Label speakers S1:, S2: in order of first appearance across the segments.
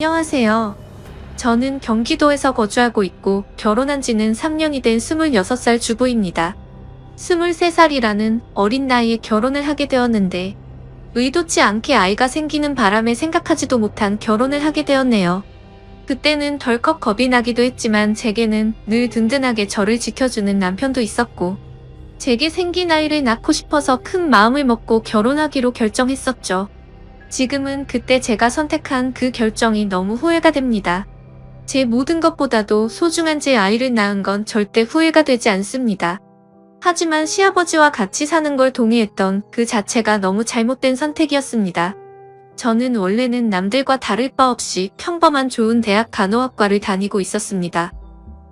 S1: 안녕하세요. 저는 경기도에서 거주하고 있고 결혼한 지는 3년이 된 26살 주부입니다. 23살이라는 어린 나이에 결혼을 하게 되었는데 의도치 않게 아이가 생기는 바람에 생각하지도 못한 결혼을 하게 되었네요. 그때는 덜컥 겁이 나기도 했지만 제게는 늘 든든하게 저를 지켜주는 남편도 있었고 제게 생긴 아이를 낳고 싶어서 큰 마음을 먹고 결혼하기로 결정했었죠. 지금은 그때 제가 선택한 그 결정이 너무 후회가 됩니다. 제 모든 것보다도 소중한 제 아이를 낳은 건 절대 후회가 되지 않습니다. 하지만 시아버지와 같이 사는 걸 동의했던 그 자체가 너무 잘못된 선택이었습니다. 저는 원래는 남들과 다를 바 없이 평범한 좋은 대학 간호학과를 다니고 있었습니다.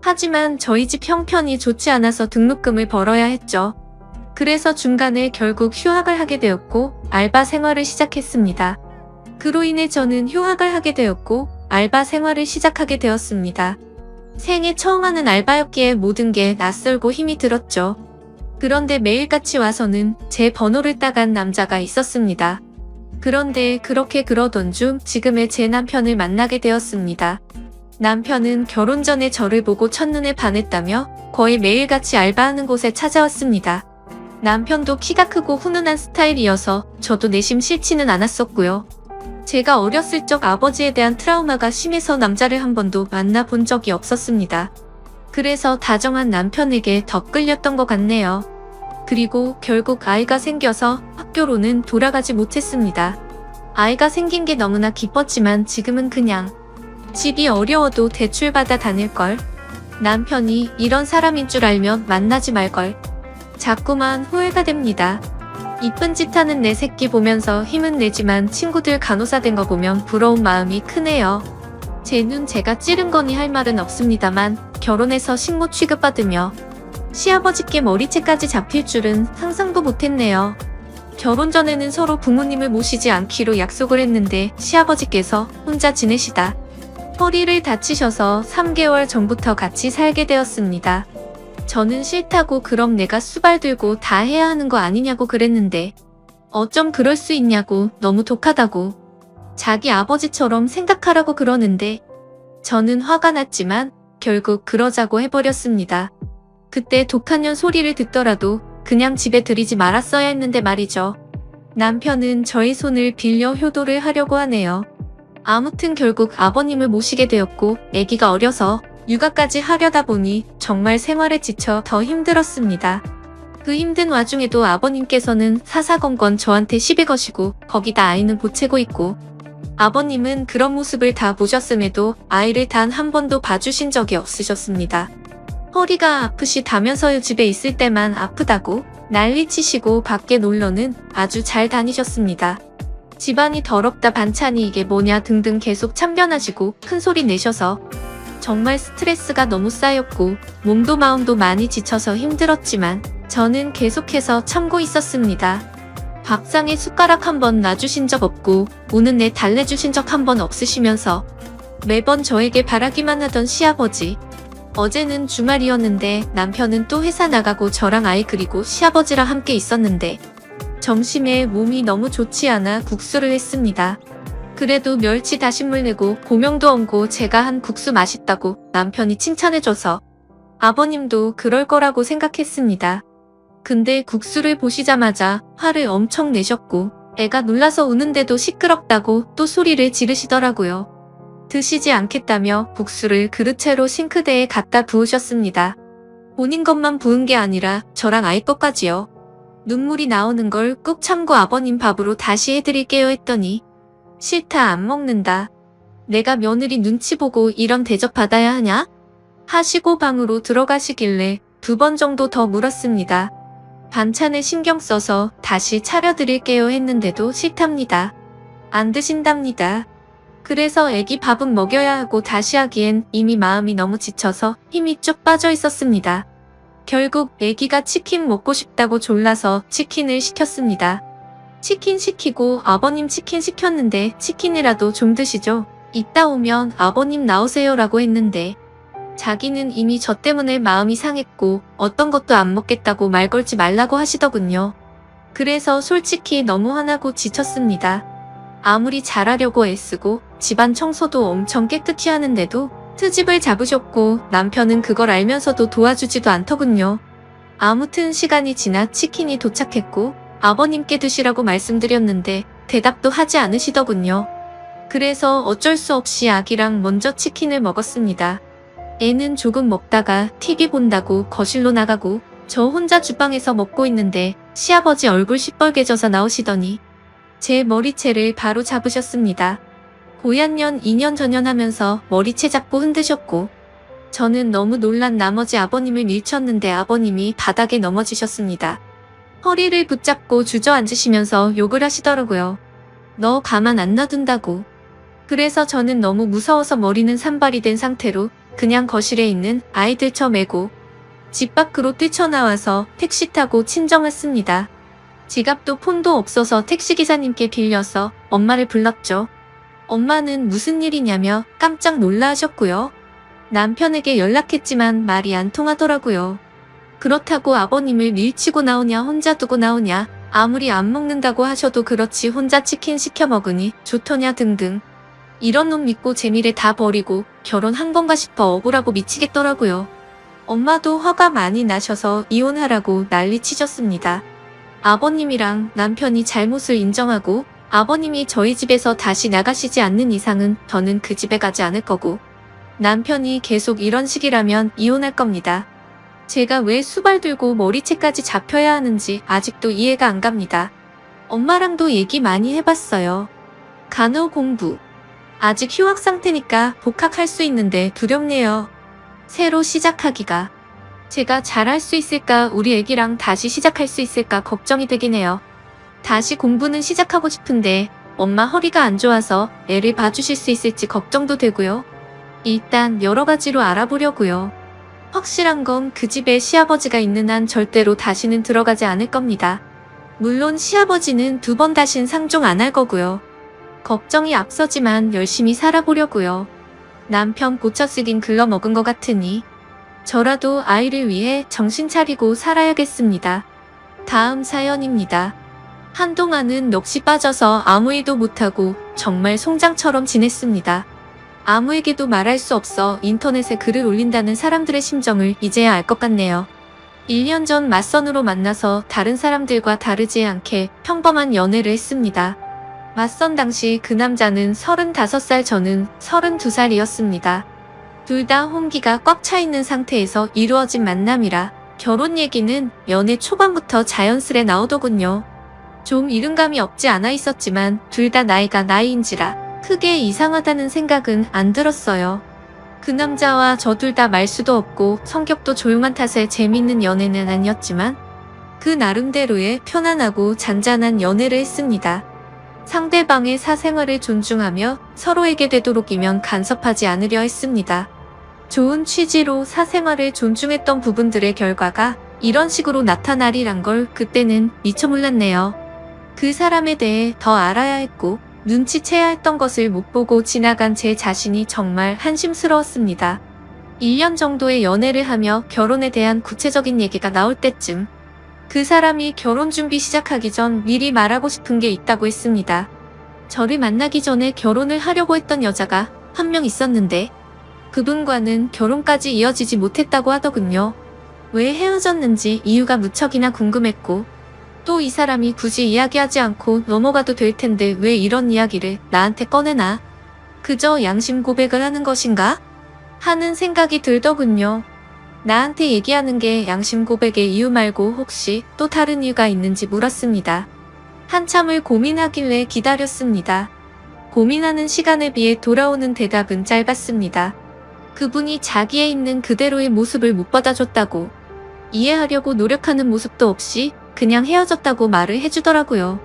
S1: 하지만 저희 집 형편이 좋지 않아서 등록금을 벌어야 했죠. 그래서 중간에 결국 휴학을 하게 되었고 알바 생활을 시작했습니다. 그로 인해 저는 휴학을 하게 되었고 알바 생활을 시작하게 되었습니다. 생애 처음 하는 알바였기에 모든 게 낯설고 힘이 들었죠. 그런데 매일같이 와서는 제 번호를 따간 남자가 있었습니다. 그런데 그렇게 그러던 중 지금의 제 남편을 만나게 되었습니다. 남편은 결혼 전에 저를 보고 첫눈에 반했다며 거의 매일같이 알바하는 곳에 찾아왔습니다. 남편도 키가 크고 훈훈한 스타일이어서 저도 내심 싫지는 않았었고요. 제가 어렸을 적 아버지에 대한 트라우마가 심해서 남자를 한 번도 만나본 적이 없었습니다. 그래서 다정한 남편에게 더 끌렸던 것 같네요. 그리고 결국 아이가 생겨서 학교로는 돌아가지 못했습니다. 아이가 생긴 게 너무나 기뻤지만 지금은 그냥 집이 어려워도 대출받아 다닐걸. 남편이 이런 사람인 줄 알면 만나지 말걸. 자꾸만 후회가 됩니다. 이쁜 짓 하는 내 새끼 보면서 힘은 내지만 친구들 간호사 된 거 보면 부러운 마음이 크네요. 제 눈 제가 찌른 거니 할 말은 없습니다만 결혼해서 식모 취급받으며 시아버지께 머리채까지 잡힐 줄은 상상도 못했네요. 결혼 전에는 서로 부모님을 모시지 않기로 약속을 했는데 시아버지께서 혼자 지내시다 허리를 다치셔서 3개월 전부터 같이 살게 되었습니다. 저는 싫다고 그럼 내가 수발 들고 다 해야 하는 거 아니냐고 그랬는데 어쩜 그럴 수 있냐고 너무 독하다고 자기 아버지처럼 생각하라고 그러는데 저는 화가 났지만 결국 그러자고 해버렸습니다. 그때 독한 년 소리를 듣더라도 그냥 집에 들이지 말았어야 했는데 말이죠. 남편은 저의 손을 빌려 효도를 하려고 하네요. 아무튼 결국 아버님을 모시게 되었고 아기가 어려서 육아까지 하려다 보니 정말 생활에 지쳐 더 힘들었습니다. 그 힘든 와중에도 아버님께서는 사사건건 저한테 시비 거시고 거기다 아이는 보채고 있고 아버님은 그런 모습을 다 보셨음에도 아이를 단 한 번도 봐주신 적이 없으셨습니다. 허리가 아프시다면서요. 집에 있을 때만 아프다고 난리치시고 밖에 놀러는 아주 잘 다니셨습니다. 집안이 더럽다 반찬이 이게 뭐냐 등등 계속 참견하시고 큰소리 내셔서 정말 스트레스가 너무 쌓였고 몸도 마음도 많이 지쳐서 힘들었지만 저는 계속해서 참고 있었습니다. 밥상에 숟가락 한 번 놔주신 적 없고 우는 내 달래주신 적 한 번 없으시면서 매번 저에게 바라기만 하던 시아버지. 어제는 주말이었는데 남편은 또 회사 나가고 저랑 아이 그리고 시아버지랑 함께 있었는데 점심에 몸이 너무 좋지 않아 국수를 했습니다. 그래도 멸치 다신물 내고 고명도 얹고 제가 한 국수 맛있다고 남편이 칭찬해줘서 아버님도 그럴 거라고 생각했습니다. 근데 국수를 보시자마자 화를 엄청 내셨고 애가 놀라서 우는데도 시끄럽다고 또 소리를 지르시더라고요. 드시지 않겠다며 국수를 그릇채로 싱크대에 갖다 부으셨습니다. 본인 것만 부은 게 아니라 저랑 아이 것까지요. 눈물이 나오는 걸 꾹 참고 아버님 밥으로 다시 해드릴게요 했더니 싫다 안 먹는다. 내가 며느리 눈치 보고 이런 대접 받아야 하냐? 하시고 방으로 들어가시길래 2번 정도 더 물었습니다. 반찬에 신경 써서 다시 차려드릴게요 했는데도 싫답니다. 안 드신답니다. 그래서 애기 밥은 먹여야 하고 다시 하기엔 이미 마음이 너무 지쳐서 힘이 쭉 빠져 있었습니다. 결국 애기가 치킨 먹고 싶다고 졸라서 치킨을 시켰습니다. 치킨 시키고 아버님 치킨 시켰는데 치킨이라도 좀 드시죠. 이따 오면 아버님 나오세요 라고 했는데 자기는 이미 저 때문에 마음이 상했고 어떤 것도 안 먹겠다고 말 걸지 말라고 하시더군요. 그래서 솔직히 너무 화나고 지쳤습니다. 아무리 잘하려고 애쓰고 집안 청소도 엄청 깨끗이 하는데도 트집을 잡으셨고 남편은 그걸 알면서도 도와주지도 않더군요. 아무튼 시간이 지나 치킨이 도착했고 아버님께 드시라고 말씀드렸는데 대답도 하지 않으시더군요. 그래서 어쩔 수 없이 아기랑 먼저 치킨을 먹었습니다. 애는 조금 먹다가 TV 본다고 거실로 나가고 저 혼자 주방에서 먹고 있는데 시아버지 얼굴 시뻘개져서 나오시더니 제 머리채를 바로 잡으셨습니다. 고얀년 2년 전연하면서 머리채 잡고 흔드셨고 저는 너무 놀란 나머지 아버님을 밀쳤는데 아버님이 바닥에 넘어지셨습니다. 허리를 붙잡고 주저앉으시면서 욕을 하시더라고요. 너 가만 안 놔둔다고. 그래서 저는 너무 무서워서 머리는 산발이 된 상태로 그냥 거실에 있는 아이들 쳐 매고 집 밖으로 뛰쳐나와서 택시 타고 친정 왔습니다. 지갑도 폰도 없어서 택시기사님께 빌려서 엄마를 불렀죠. 엄마는 무슨 일이냐며 깜짝 놀라 하셨고요. 남편에게 연락했지만 말이 안 통하더라고요. 그렇다고 아버님을 밀치고 나오냐 혼자 두고 나오냐 아무리 안 먹는다고 하셔도 그렇지 혼자 치킨 시켜 먹으니 좋더냐 등등. 이런 놈 믿고 재미를 다 버리고 결혼한 건가 싶어 억울하고 미치겠더라고요. 엄마도 화가 많이 나셔서 이혼하라고 난리 치셨습니다. 아버님이랑 남편이 잘못을 인정하고 아버님이 저희 집에서 다시 나가시지 않는 이상은 저는 그 집에 가지 않을 거고 남편이 계속 이런 식이라면 이혼할 겁니다. 제가 왜 수발 들고 머리채까지 잡혀야 하는지 아직도 이해가 안 갑니다. 엄마랑도 얘기 많이 해봤어요. 간호 공부. 아직 휴학 상태니까 복학할 수 있는데 두렵네요. 새로 시작하기가. 제가 잘할 수 있을까 우리 애기랑 다시 시작할 수 있을까 걱정이 되긴 해요. 다시 공부는 시작하고 싶은데 엄마 허리가 안 좋아서 애를 봐주실 수 있을지 걱정도 되고요. 일단 여러 가지로 알아보려고요. 확실한 건 그 집에 시아버지가 있는 한 절대로 다시는 들어가지 않을 겁니다. 물론 시아버지는 2번 다신 상종 안 할 거고요. 걱정이 앞서지만 열심히 살아보려고요. 남편 고쳐쓰긴 글러먹은 것 같으니 저라도 아이를 위해 정신 차리고 살아야겠습니다. 다음 사연입니다. 한동안은 넋이 빠져서 아무 일도 못하고 정말 송장처럼 지냈습니다. 아무에게도 말할 수 없어 인터넷에 글을 올린다는 사람들의 심정을 이제야 알 것 같네요. 1년 전 맞선으로 만나서 다른 사람들과 다르지 않게 평범한 연애를 했습니다. 맞선 당시 그 남자는 35살 저는 32살이었습니다. 둘 다 홍기가 꽉 차 있는 상태에서 이루어진 만남이라 결혼 얘기는 연애 초반부터 자연스레 나오더군요. 좀 이른감이 없지 않아 있었지만 둘 다 나이가 나이인지라 크게 이상하다는 생각은 안 들었어요. 그 남자와 저 둘 다 말수도 없고 성격도 조용한 탓에 재밌는 연애는 아니었지만 그 나름대로의 편안하고 잔잔한 연애를 했습니다. 상대방의 사생활을 존중하며 서로에게 되도록이면 간섭하지 않으려 했습니다. 좋은 취지로 사생활을 존중했던 부분들의 결과가 이런 식으로 나타나리란 걸 그때는 미처 몰랐네요. 그 사람에 대해 더 알아야 했고 눈치채야 했던 것을 못 보고 지나간 제 자신이 정말 한심스러웠습니다. 1년 정도의 연애를 하며 결혼에 대한 구체적인 얘기가 나올 때쯤 그 사람이 결혼 준비 시작하기 전 미리 말하고 싶은 게 있다고 했습니다. 저를 만나기 전에 결혼을 하려고 했던 여자가 한 명 있었는데 그분과는 결혼까지 이어지지 못했다고 하더군요. 왜 헤어졌는지 이유가 무척이나 궁금했고 또 이 사람이 굳이 이야기하지 않고 넘어가도 될 텐데 왜 이런 이야기를 나한테 꺼내나? 그저 양심 고백을 하는 것인가? 하는 생각이 들더군요. 나한테 얘기하는 게 양심 고백의 이유 말고 혹시 또 다른 이유가 있는지 물었습니다. 한참을 고민하길래 기다렸습니다. 고민하는 시간에 비해 돌아오는 대답은 짧았습니다. 그분이 자기에 있는 그대로의 모습을 못 받아줬다고, 이해하려고 노력하는 모습도 없이 그냥 헤어졌다고 말을 해주더라고요.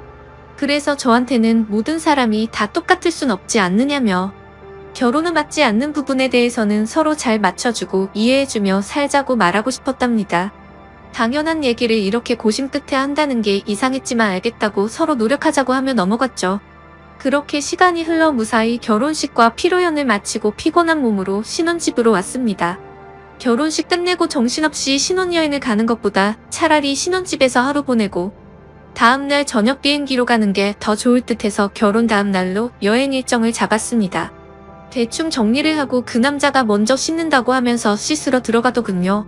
S1: 그래서 저한테는 모든 사람이 다 똑같을 순 없지 않느냐며 결혼은 맞지 않는 부분에 대해서는 서로 잘 맞춰주고 이해해주며 살자고 말하고 싶었답니다. 당연한 얘기를 이렇게 고심 끝에 한다는 게 이상했지만 알겠다고 서로 노력하자고 하며 넘어갔죠. 그렇게 시간이 흘러 무사히 결혼식과 피로연을 마치고 피곤한 몸으로 신혼집으로 왔습니다. 결혼식 끝내고 정신없이 신혼여행을 가는 것보다 차라리 신혼집에서 하루 보내고 다음날 저녁 비행기로 가는 게 더 좋을 듯해서 결혼 다음 날로 여행 일정을 잡았습니다. 대충 정리를 하고 그 남자가 먼저 씻는다고 하면서 씻으러 들어가더군요.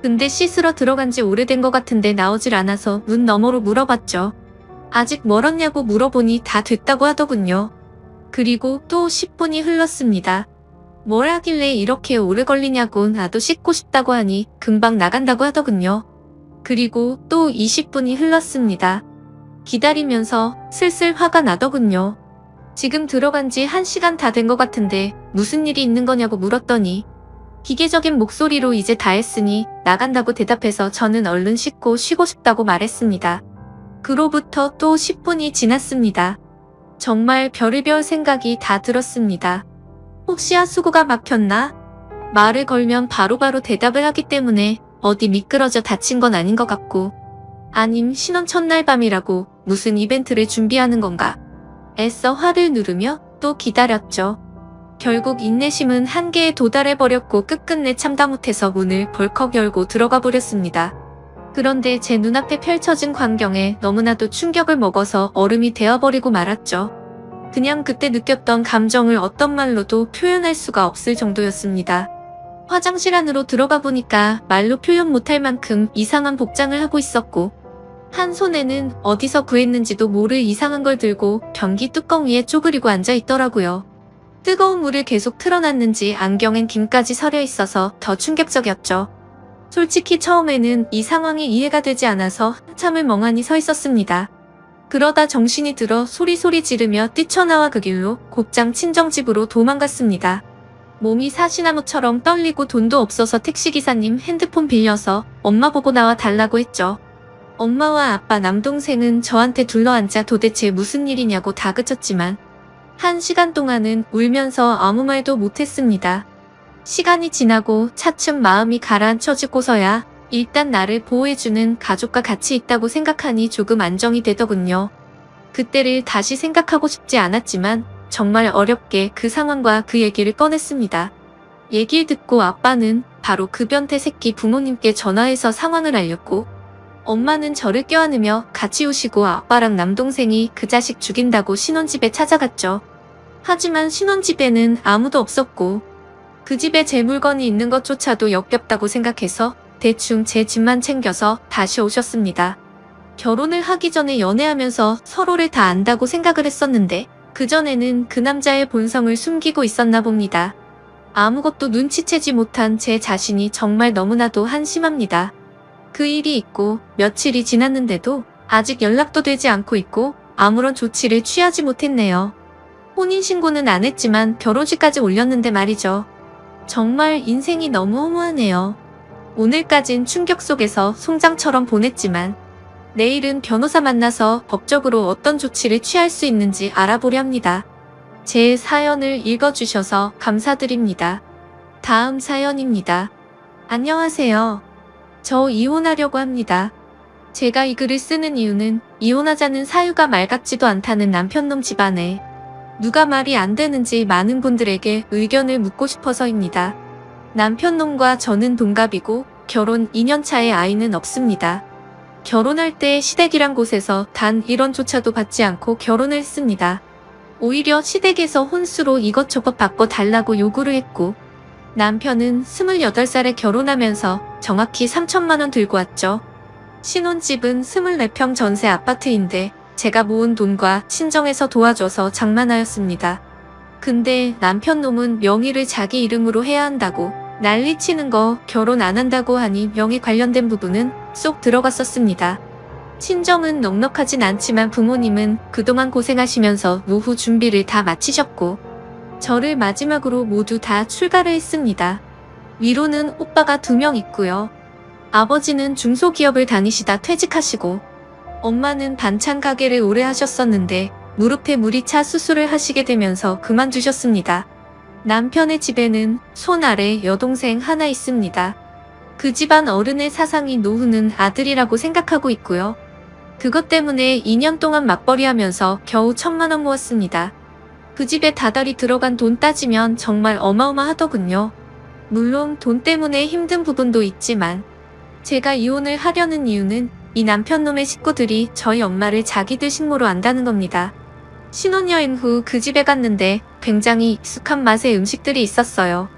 S1: 근데 씻으러 들어간 지 오래된 것 같은데 나오질 않아서 문 너머로 물어봤죠. 아직 멀었냐고 물어보니 다 됐다고 하더군요. 그리고 또 10분이 흘렀습니다. 뭘 하길래 이렇게 오래 걸리냐고 나도 씻고 싶다고 하니 금방 나간다고 하더군요. 그리고 또 20분이 흘렀습니다. 기다리면서 슬슬 화가 나더군요. 지금 들어간 지 1시간 다 된 것 같은데 무슨 일이 있는 거냐고 물었더니 기계적인 목소리로 이제 다 했으니 나간다고 대답해서 저는 얼른 씻고 쉬고 싶다고 말했습니다. 그로부터 또 10분이 지났습니다. 정말 별의별 생각이 다 들었습니다. 혹시 하수구가 막혔나? 말을 걸면 바로바로 대답을 하기 때문에 어디 미끄러져 다친 건 아닌 것 같고, 아님 신혼 첫날 밤이라고 무슨 이벤트를 준비하는 건가? 애써 화를 누르며 또 기다렸죠. 결국 인내심은 한계에 도달해버렸고 끝끝내 참다 못해서 문을 벌컥 열고 들어가 버렸습니다. 그런데 제 눈앞에 펼쳐진 광경에 너무나도 충격을 먹어서 얼음이 되어버리고 말았죠. 그냥 그때 느꼈던 감정을 어떤 말로도 표현할 수가 없을 정도였습니다. 화장실 안으로 들어가 보니까 말로 표현 못할 만큼 이상한 복장을 하고 있었고, 한 손에는 어디서 구했는지도 모를 이상한 걸 들고 변기 뚜껑 위에 쪼그리고 앉아 있더라고요. 뜨거운 물을 계속 틀어놨는지 안경엔 김까지 서려 있어서 더 충격적이었죠. 솔직히 처음에는 이 상황이 이해가 되지 않아서 한참을 멍하니 서 있었습니다. 그러다 정신이 들어 소리소리 지르며 뛰쳐나와 그 길로 곧장 친정집으로 도망갔습니다. 몸이 사시나무처럼 떨리고 돈도 없어서 택시기사님 핸드폰 빌려서 엄마 보고 나와 달라고 했죠. 엄마와 아빠 남동생은 저한테 둘러앉아 도대체 무슨 일이냐고 다그쳤지만 1시간 동안은 울면서 아무 말도 못했습니다. 시간이 지나고 차츰 마음이 가라앉혀지고서야 일단 나를 보호해주는 가족과 같이 있다고 생각하니 조금 안정이 되더군요. 그때를 다시 생각하고 싶지 않았지만 정말 어렵게 그 상황과 그 얘기를 꺼냈습니다. 얘기를 듣고 아빠는 바로 그 변태 새끼 부모님께 전화해서 상황을 알렸고, 엄마는 저를 껴안으며 같이 우시고 아빠랑 남동생이 그 자식 죽인다고 신혼집에 찾아갔죠. 하지만 신혼집에는 아무도 없었고 그 집에 제 물건이 있는 것조차도 역겹다고 생각해서 대충 제 집만 챙겨서 다시 오셨습니다. 결혼을 하기 전에 연애하면서 서로를 다 안다고 생각을 했었는데 그전에는 그 남자의 본성을 숨기고 있었나 봅니다. 아무것도 눈치채지 못한 제 자신이 정말 너무나도 한심합니다. 그 일이 있고 며칠이 지났는데도 아직 연락도 되지 않고 있고 아무런 조치를 취하지 못했네요. 혼인신고는 안 했지만 결혼식까지 올렸는데 말이죠. 정말 인생이 너무 허무하네요. 오늘까진 충격 속에서 송장처럼 보냈지만 내일은 변호사 만나서 법적으로 어떤 조치를 취할 수 있는지 알아보려 합니다. 제 사연을 읽어주셔서 감사드립니다. 다음 사연입니다. 안녕하세요. 저 이혼하려고 합니다. 제가 이 글을 쓰는 이유는 이혼하자는 사유가 말 같지도 않다는 남편놈 집안에 누가 말이 안 되는지 많은 분들에게 의견을 묻고 싶어서입니다. 남편놈과 저는 동갑이고 결혼 2년 차에 아이는 없습니다. 결혼할 때 시댁이란 곳에서 단 1원조차도 받지 않고 결혼을 했습니다. 오히려 시댁에서 혼수로 이것저것 바꿔달라고 요구를 했고, 남편은 28살에 결혼하면서 정확히 3천만 원 들고 왔죠. 신혼집은 24평 전세 아파트인데 제가 모은 돈과 친정에서 도와줘서 장만하였습니다. 근데 남편 놈은 명의를 자기 이름으로 해야 한다고 난리치는 거, 결혼 안 한다고 하니 명의 관련된 부분은 쏙 들어갔었습니다. 친정은 넉넉하진 않지만 부모님은 그동안 고생하시면서 노후 준비를 다 마치셨고 저를 마지막으로 모두 다 출가를 했습니다. 위로는 오빠가 2명 있고요. 아버지는 중소기업을 다니시다 퇴직하시고 엄마는 반찬 가게를 오래 하셨었는데 무릎에 물이 차 수술을 하시게 되면서 그만두셨습니다. 남편의 집에는 손 아래 여동생 하나 있습니다. 그 집안 어른의 사상이 노후는 아들이라고 생각하고 있고요. 그것 때문에 2년 동안 맞벌이하면서 겨우 1,000만 원 모았습니다. 그 집에 다달이 들어간 돈 따지면 정말 어마어마하더군요. 물론 돈 때문에 힘든 부분도 있지만 제가 이혼을 하려는 이유는 이 남편놈의 식구들이 저희 엄마를 자기들 식모로 안다는 겁니다. 신혼여행 후 그 집에 갔는데 굉장히 익숙한 맛의 음식들이 있었어요.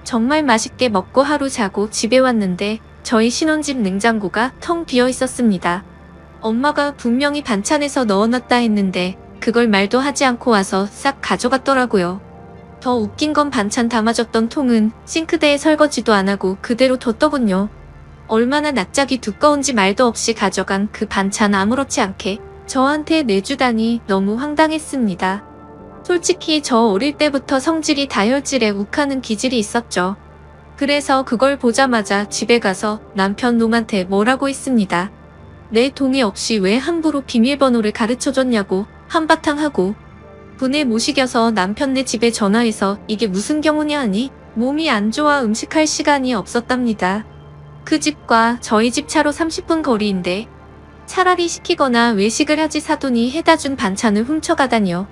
S1: 정말 맛있게 먹고 하루 자고 집에 왔는데 저희 신혼집 냉장고가 텅 비어 있었습니다. 엄마가 분명히 반찬에서 넣어놨다 했는데 그걸 말도 하지 않고 와서 싹 가져갔더라고요. 더 웃긴 건 반찬 담아줬던 통은 싱크대에 설거지도 안 하고 그대로 뒀더군요. 얼마나 낯짝이 두꺼운지 말도 없이 가져간 그 반찬 아무렇지 않게 저한테 내주다니 너무 황당했습니다. 솔직히 저 어릴 때부터 성질이 다혈질에 욱하는 기질이 있었죠. 그래서 그걸 보자마자 집에 가서 남편 놈한테 뭐라고 했습니다. 내 동의 없이 왜 함부로 비밀번호를 가르쳐줬냐고 한바탕 하고 분에 못 이겨서 남편네 집에 전화해서 이게 무슨 경우냐 하니 몸이 안 좋아 음식할 시간이 없었답니다. 그 집과 저희 집 차로 30분 거리인데 차라리 시키거나 외식을 하지 사돈이 해다준 반찬을 훔쳐가다니요.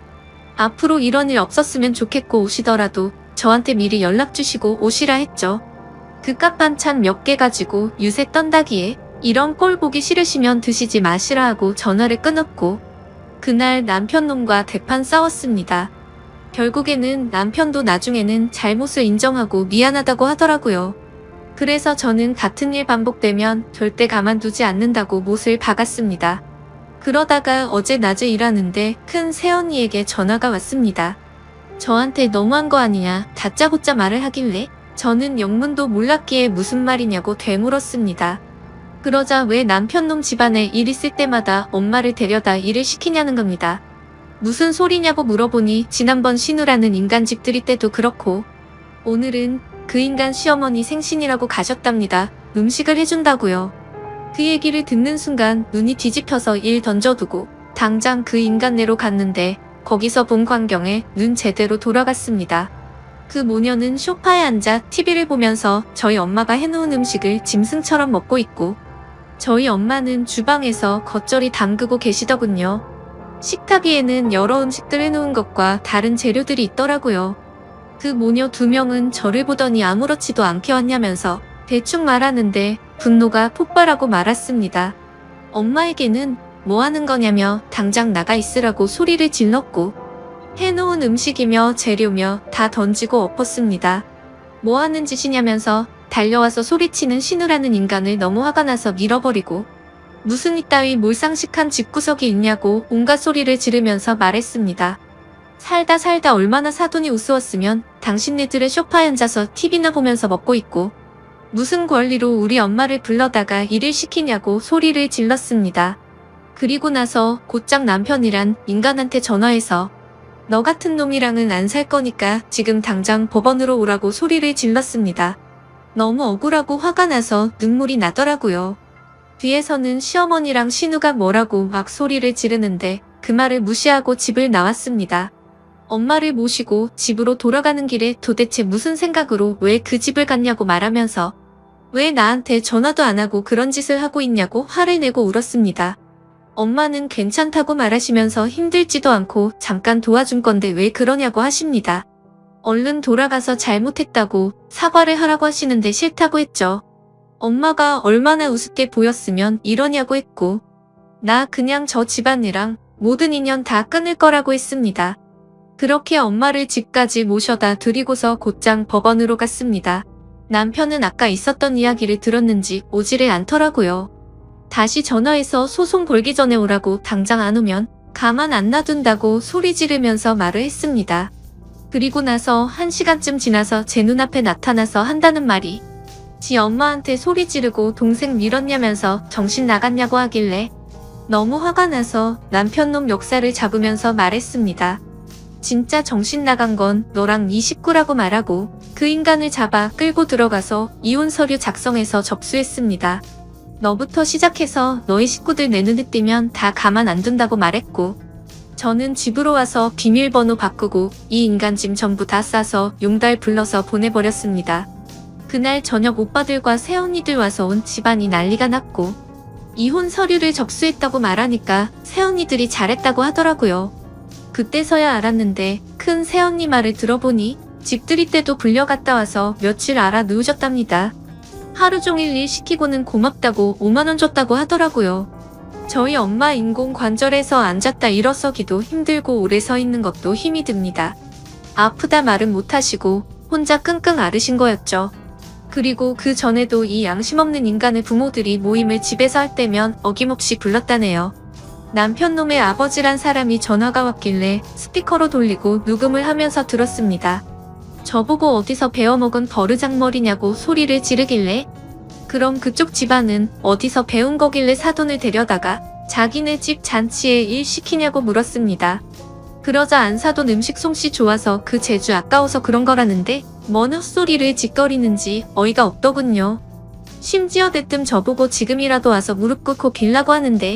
S1: 앞으로 이런 일 없었으면 좋겠고 오시더라도 저한테 미리 연락 주시고 오시라 했죠. 그깟 반찬 몇 개 가지고 유세 떤다기에 이런 꼴 보기 싫으시면 드시지 마시라 하고 전화를 끊었고 그날 남편놈과 대판 싸웠습니다. 결국에는 남편도 나중에는 잘못을 인정하고 미안하다고 하더라고요. 그래서 저는 같은 일 반복되면 절대 가만두지 않는다고 못을 박았습니다. 그러다가 어제 낮에 일하는데 큰 새언니에게 전화가 왔습니다. 저한테 너무한 거 아니냐 다짜고짜 말을 하길래 저는 영문도 몰랐기에 무슨 말이냐고 되물었습니다. 그러자 왜 남편놈 집안에 일 있을 때마다 엄마를 데려다 일을 시키냐는 겁니다. 무슨 소리냐고 물어보니 지난번 신우라는 인간 집들이 때도 그렇고 오늘은 그 인간 시어머니 생신이라고 가셨답니다. 음식을 해준다고요. 그 얘기를 듣는 순간 눈이 뒤집혀서 일 던져두고 당장 그 인간네로 갔는데 거기서 본 광경에 눈 제대로 돌아갔습니다. 그 모녀는 소파에 앉아 TV를 보면서 저희 엄마가 해놓은 음식을 짐승처럼 먹고 있고 저희 엄마는 주방에서 겉절이 담그고 계시더군요. 식탁 위에는 여러 음식들 해놓은 것과 다른 재료들이 있더라고요. 그 모녀 2명은 저를 보더니 아무렇지도 않게 왔냐면서 대충 말하는데 분노가 폭발하고 말았습니다. 엄마에게는 뭐 하는 거냐며 당장 나가 있으라고 소리를 질렀고 해놓은 음식이며 재료며 다 던지고 엎었습니다. 뭐 하는 짓이냐면서 달려와서 소리치는 신우라는 인간을 너무 화가 나서 밀어버리고 무슨 이따위 몰상식한 집구석이 있냐고 온갖 소리를 지르면서 말했습니다. 살다 얼마나 사돈이 우스웠으면 당신네들은 소파에 앉아서 TV나 보면서 먹고 있고 무슨 권리로 우리 엄마를 불러다가 일을 시키냐고 소리를 질렀습니다. 그리고 나서 곧장 남편이란 인간한테 전화해서 너 같은 놈이랑은 안 살 거니까 지금 당장 법원으로 오라고 소리를 질렀습니다. 너무 억울하고 화가 나서 눈물이 나더라고요. 뒤에서는 시어머니랑 신우가 뭐라고 막 소리를 지르는데 그 말을 무시하고 집을 나왔습니다. 엄마를 모시고 집으로 돌아가는 길에 도대체 무슨 생각으로 왜 그 집을 갔냐고 말하면서 왜 나한테 전화도 안 하고 그런 짓을 하고 있냐고 화를 내고 울었습니다. 엄마는 괜찮다고 말하시면서 힘들지도 않고 잠깐 도와준 건데 왜 그러냐고 하십니다. 얼른 돌아가서 잘못했다고 사과를 하라고 하시는데 싫다고 했죠. 엄마가 얼마나 우습게 보였으면 이러냐고 했고 나 그냥 저 집안이랑 모든 인연 다 끊을 거라고 했습니다. 그렇게 엄마를 집까지 모셔다 드리고서 곧장 법원으로 갔습니다. 남편은 아까 있었던 이야기를 들었는지 오지를 않더라고요. 다시 전화해서 소송 걸기 전에 오라고 당장 안 오면 가만 안 놔둔다고 소리 지르면서 말을 했습니다. 그리고 나서 1시간쯤 지나서 제 눈앞에 나타나서 한다는 말이 지 엄마한테 소리 지르고 동생 밀었냐면서 정신 나갔냐고 하길래 너무 화가 나서 남편놈 역사를 잡으면서 말했습니다. 진짜 정신 나간 건 너랑 네 식구라고 말하고 그 인간을 잡아 끌고 들어가서 이혼 서류 작성해서 접수했습니다. 너부터 시작해서 너희 식구들 내 눈에 띄면 다 가만 안 둔다고 말했고 저는 집으로 와서 비밀번호 바꾸고 이 인간 짐 전부 다 싸서 용달 불러서 보내버렸습니다. 그날 저녁 오빠들과 새언니들 와서 온 집안이 난리가 났고 이혼 서류를 접수했다고 말하니까 새언니들이 잘했다고 하더라고요. 그때서야 알았는데 큰 새언니 말을 들어보니 집들이 때도 불려갔다 와서 며칠 알아 누우셨답니다. 하루 종일 일 시키고는 고맙다고 5만 원 줬다고 하더라고요. 저희 엄마 인공관절에서 앉았다 일어서기도 힘들고 오래 서 있는 것도 힘이 듭니다. 아프다 말은 못하시고 혼자 끙끙 앓으신 거였죠. 그리고 그 전에도 이 양심 없는 인간의 부모들이 모임을 집에서 할 때면 어김없이 불렀다네요. 남편놈의 아버지란 사람이 전화가 왔길래 스피커로 돌리고 녹음을 하면서 들었습니다. 저보고 어디서 배워먹은 버르장머리냐고 소리를 지르길래 그럼 그쪽 집안은 어디서 배운 거길래 사돈을 데려다가 자기네 집 잔치에 일 시키냐고 물었습니다. 그러자 안사돈 음식 솜씨 좋아서 그 재주 아까워서 그런 거라는데 뭔 헛소리를 짓거리는지 어이가 없더군요. 심지어 대뜸 저보고 지금이라도 와서 무릎 꿇고 빌라고 하는데